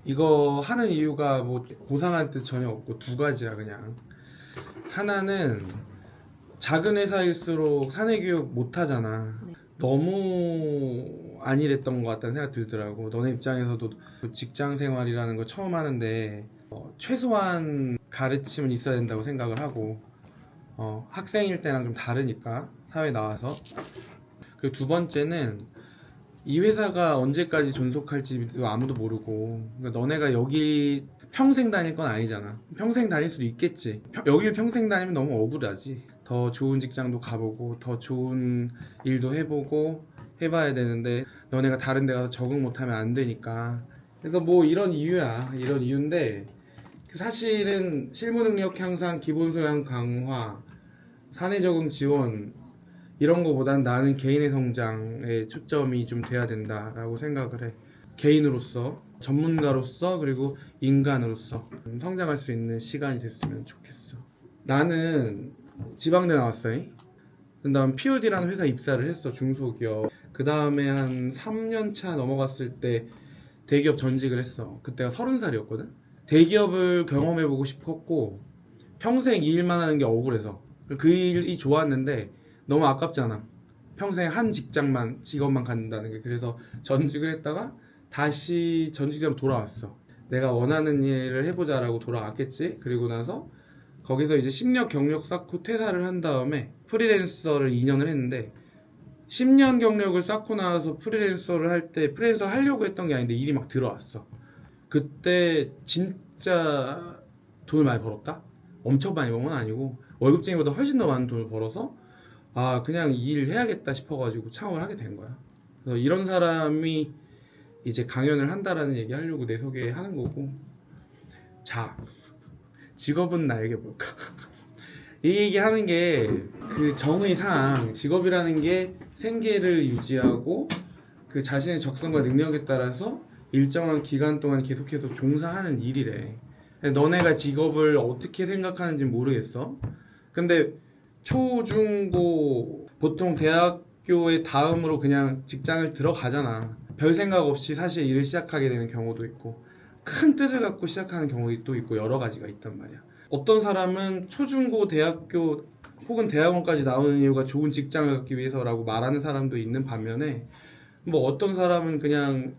이거 하는 이유가 뭐 고상한 뜻 전혀 없고 두 가지야 그냥. 하나는 작은 회사일수록 사내교육 못 하잖아. 네. 너무 안일했던 것 같다는 생각 들더라고. 너네 입장에서도 직장 생활이라는 거 처음 하는데 최소한 가르침은 있어야 된다고 생각을 하고 학생일 때랑 좀 다르니까 사회 나와서. 그리고 두 번째는 이 회사가 언제까지 존속할지도 아무도 모르고, 그러니까 너네가 여기 평생 다닐 건 아니잖아. 평생 다닐 수도 있겠지. 여길 평생 다니면 너무 억울하지. 더 좋은 직장도 가보고 더 좋은 일도 해보고 해봐야 되는데 너네가 다른 데 가서 적응 못하면 안 되니까. 그래서 뭐 이런 이유야. 이런 이유인데 사실은 실무 능력 향상, 기본 소양 강화, 사내 적응 지원 이런 거보단 나는 개인의 성장에 초점이 좀 돼야 된다라고 생각을 해. 개인으로서, 전문가로서, 그리고 인간으로서 성장할 수 있는 시간이 됐으면 좋겠어. 나는 지방대 나왔어요. 난 POD라는 회사 입사를 했어, 중소기업. 그 다음에 한 3년 차 넘어갔을 때 대기업 전직을 했어. 그때가 30살이었거든. 대기업을 경험해보고 싶었고 평생 이 일만 하는 게 억울해서 그 일이 좋았는데 너무 아깝잖아. 평생 한 직업만 간다는 게. 그래서 전직을 했다가 다시 전직자로 돌아왔어. 내가 원하는 일을 해보자라고 돌아왔겠지. 그리고 나서 거기서 이제 10년 경력 쌓고 퇴사를 한 다음에 프리랜서를 2년을 했는데 10년 경력을 쌓고 나서 프리랜서를 할 때 프리랜서 하려고 했던 게 아닌데 일이 막 들어왔어. 그때 진짜 돈을 많이 벌었다? 엄청 많이 버는 건 아니고 월급쟁이보다 훨씬 더 많은 돈을 벌어서 그냥 이 일 해야겠다 싶어가지고 창업을 하게 된 거야. 그래서 이런 사람이 이제 강연을 한다라는 얘기 하려고 내 소개하는 거고. 자, 직업은 나에게 뭘까? 이 얘기 하는 게 그 정의상 직업이라는 게 생계를 유지하고 그 자신의 적성과 능력에 따라서 일정한 기간 동안 계속해서 종사하는 일이래. 너네가 직업을 어떻게 생각하는지 모르겠어. 근데 초, 중, 고 보통 대학교의 다음으로 그냥 직장을 들어가잖아. 별 생각 없이 사실 일을 시작하게 되는 경우도 있고 큰 뜻을 갖고 시작하는 경우도 있고 여러 가지가 있단 말이야. 어떤 사람은 초, 중, 고 대학교 혹은 대학원까지 나오는 이유가 좋은 직장을 갖기 위해서라고 말하는 사람도 있는 반면에 뭐 어떤 사람은 그냥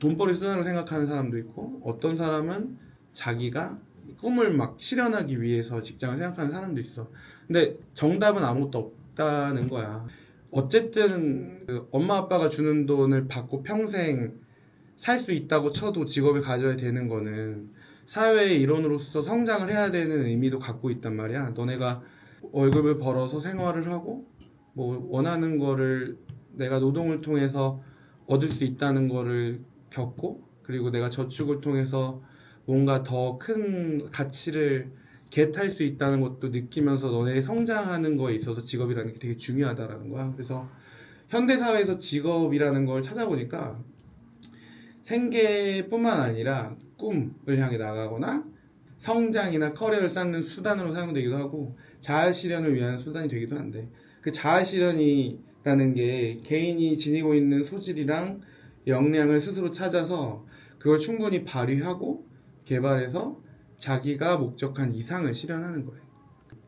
돈벌이 수단으로 생각하는 사람도 있고 어떤 사람은 자기가 꿈을 막 실현하기 위해서 직장을 생각하는 사람도 있어. 근데 정답은 아무것도 없다는 거야. 어쨌든 그 엄마 아빠가 주는 돈을 받고 평생 살 수 있다고 쳐도 직업을 가져야 되는 거는 사회의 일원으로서 성장을 해야 되는 의미도 갖고 있단 말이야. 너네가 월급을 벌어서 생활을 하고 뭐 원하는 거를 내가 노동을 통해서 얻을 수 있다는 거를 겪고 그리고 내가 저축을 통해서 뭔가 더 큰 가치를 겟할 수 있다는 것도 느끼면서 너네 성장하는 거에 있어서 직업이라는 게 되게 중요하다라는 거야. 그래서 현대사회에서 직업이라는 걸 찾아보니까 생계뿐만 아니라 꿈을 향해 나가거나 성장이나 커리어를 쌓는 수단으로 사용되기도 하고 자아 실현을 위한 수단이 되기도 한데 그 자아 실현이라는 게 개인이 지니고 있는 소질이랑 역량을 스스로 찾아서 그걸 충분히 발휘하고 개발해서 자기가 목적한 이상을 실현하는 거예요.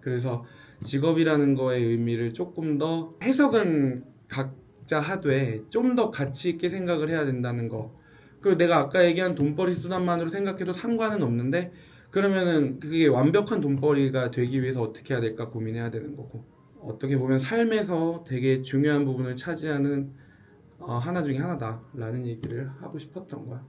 그래서 직업이라는 거의 의미를 조금 더 해석은 각자 하되 좀 더 가치 있게 생각을 해야 된다는 거. 그리고 내가 아까 얘기한 돈벌이 수단만으로 생각해도 상관은 없는데 그러면은 그게 완벽한 돈벌이가 되기 위해서 어떻게 해야 될까 고민해야 되는 거고. 어떻게 보면 삶에서 되게 중요한 부분을 차지하는 하나 중에 하나다라는 얘기를 하고 싶었던 거야.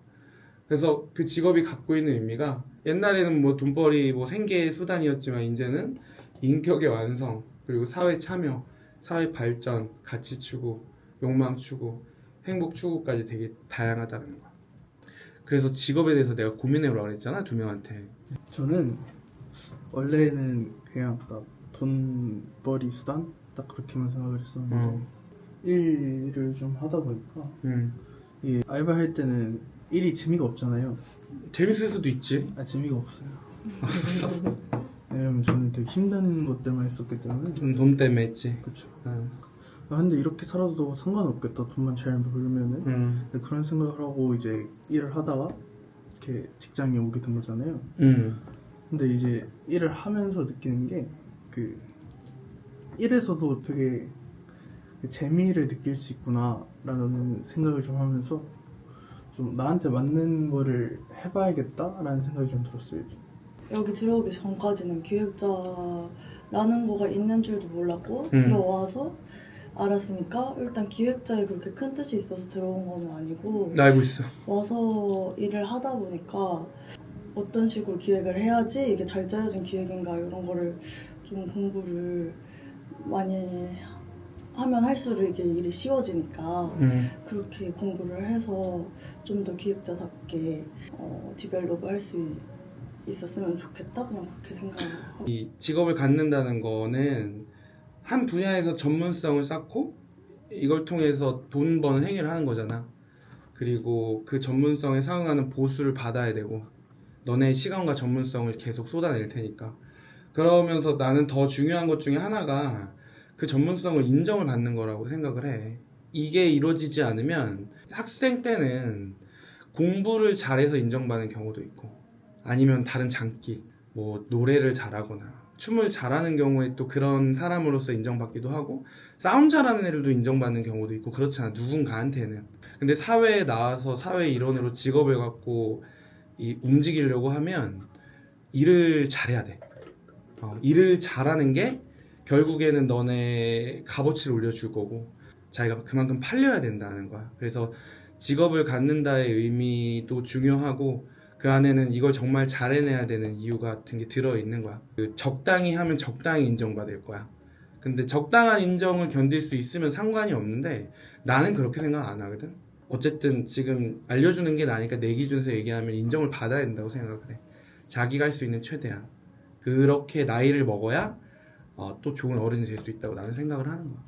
그래서 그 직업이 갖고 있는 의미가 옛날에는 뭐 돈벌이 뭐 생계의 수단이었지만 이제는 인격의 완성 그리고 사회 참여, 사회 발전, 가치 추구, 욕망 추구, 행복 추구까지 되게 다양하다는 거야. 그래서 직업에 대해서 내가 고민해보라고 그랬잖아, 두 명한테. 저는 원래는 그냥 딱 돈벌이 수단 딱 그렇게만 생각을 했었는데 일을 좀 하다 보니까 이 알바할 때는 일이 재미가 없잖아요. 재밌을 수도 있지. 재미가 없어요. 없었어. 왜냐면 저는 되게 힘든 것들만 했었기 때문에. 돈 때문에 했지. 그쵸. 응. 근데 이렇게 살아도 상관없겠다, 돈만 잘 벌면은. 그런 생각을 하고 이제 일을 하다가 이렇게 직장에 오게 된 거잖아요. 근데 이제 일을 하면서 느끼는 게 그 일에서도 되게 재미를 느낄 수 있구나라는 생각을 좀 하면서 좀 나한테 맞는 거를 해봐야겠다라는 생각이 좀 들었어요. 좀. 여기 들어오기 전까지는 기획자라는 거가 있는 줄도 몰랐고 들어와서 알았으니까 일단 기획자에 그렇게 큰 뜻이 있어서 들어온 건 아니고 나 알고 있어. 와서 일을 하다 보니까 어떤 식으로 기획을 해야지 이게 잘 짜여진 기획인가 이런 거를 좀 공부를 많이 하면 할수록 이게 일이 쉬워지니까 그렇게 공부를 해서 좀 더 기획자답게 디벨롭을 할 수 있었으면 좋겠다 그냥 그렇게 생각을 하고 이 직업을 갖는다는 거는 한 분야에서 전문성을 쌓고 이걸 통해서 돈 버는 행위를 하는 거잖아. 그리고 그 전문성에 상응하는 보수를 받아야 되고 너네 시간과 전문성을 계속 쏟아낼 테니까. 그러면서 나는 더 중요한 것 중에 하나가 그 전문성을 인정을 받는 거라고 생각을 해. 이게 이루어지지 않으면 학생 때는 공부를 잘해서 인정받는 경우도 있고 아니면 다른 장기, 뭐 노래를 잘하거나 춤을 잘하는 경우에 또 그런 사람으로서 인정받기도 하고 싸움 잘하는 애들도 인정받는 경우도 있고 그렇잖아, 누군가한테는. 근데 사회에 나와서 사회 일원으로 직업을 갖고 움직이려고 하면 일을 잘해야 돼. 일을 잘하는 게 결국에는 너네 값어치를 올려줄 거고 자기가 그만큼 팔려야 된다는 거야. 그래서 직업을 갖는다의 의미도 중요하고 그 안에는 이걸 정말 잘 해내야 되는 이유 같은 게 들어있는 거야. 적당히 하면 적당히 인정받을 거야. 근데 적당한 인정을 견딜 수 있으면 상관이 없는데 나는 그렇게 생각 안 하거든. 어쨌든 지금 알려주는 게 나니까 내 기준에서 얘기하면 인정을 받아야 된다고 생각을 해. 자기가 할 수 있는 최대한. 그렇게 나이를 먹어야 또 좋은 어른이 될 수 있다고 나는 생각을 하는 거야.